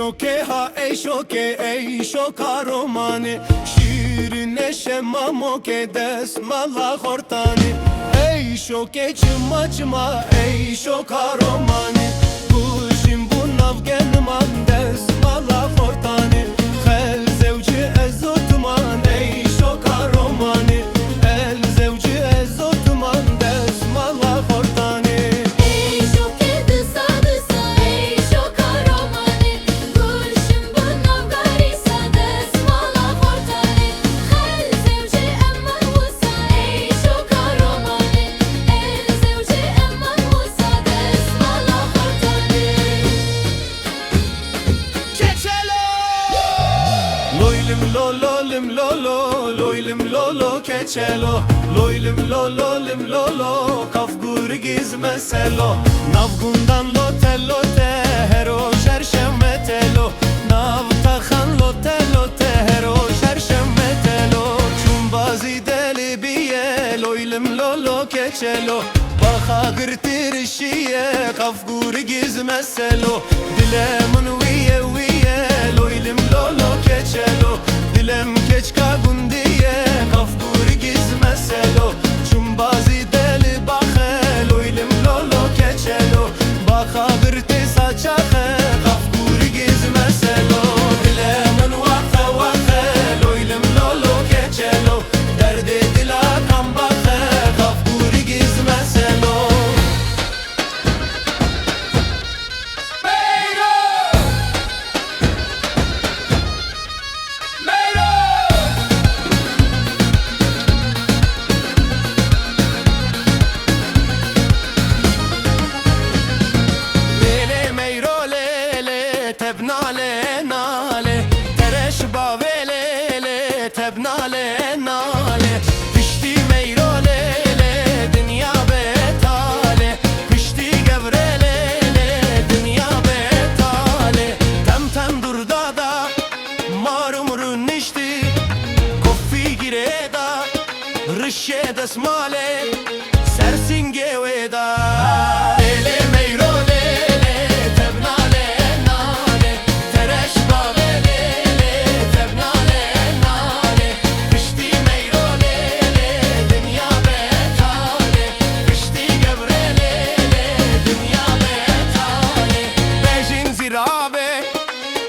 شوکه ها ای شوکه ای شوکا رومانه شیرین شمامو که دست مالا خورتانه ای شوکه چما چما ای شوکا رومانه گوشیم بو نافگن من دست مالا خورتانه خل زوجی ازوتمان ای شوکا رومانه ال زوجی ازوتمان دست مالا خورتانه Lolim lolo, loilim lolo keçelo, loilim lolo lim lolo, kafgur gizme selo, navgundan lote lote, hero şerşem metelo, navtahan lote lote, hero şerşem metelo, çumbazi deli biye, loilim lolo keçelo, baha gırtirişiye, kafgur gizme selo, dilemun viye viye, loilim lolo keçelo. Dilem keç kagun diye kafguri gizme selo Çumbazi deli baxe loilim lolo keçelo Baxa gırti saçaxe kafguri gizme selo Dilemin vaxe vaxe loilim lolo keçelo Derdi dila kan baxe kafguri gizme selo Nale nale tereş bavelele teb nale nale pişti meyrolele dünya betale pişti gevrelele dünya betale tem durda da marumrun nişti koffi gireda rişe desmale sersin geveda ele meyrolele teb nale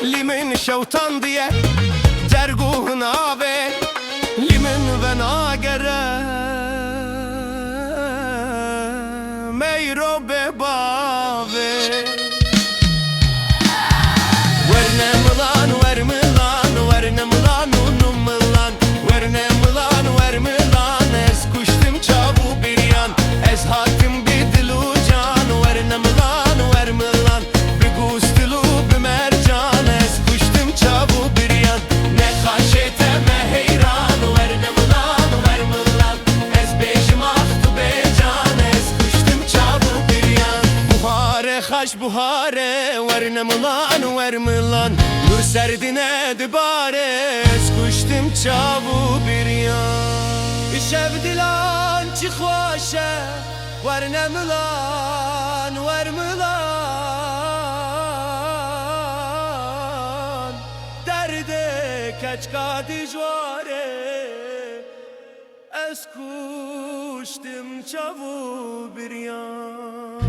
limin şevtan diye derguhun abi limin ve nagere meyro bebave verne mılan ver mılan verne mılan unum mılan verne mılan ver mılan ez kuştum çabu bir yan ez hakim bir dilucan verne mılan ver mılan bir gustulu bir mercan Haş buhare verne mılan ver mılan Nur serdine dibare kuştum çavu bir yan İşev dilan çıkvaşe verne mılan ver mılan Derde keç kadijvare es kuştum çavu bir yan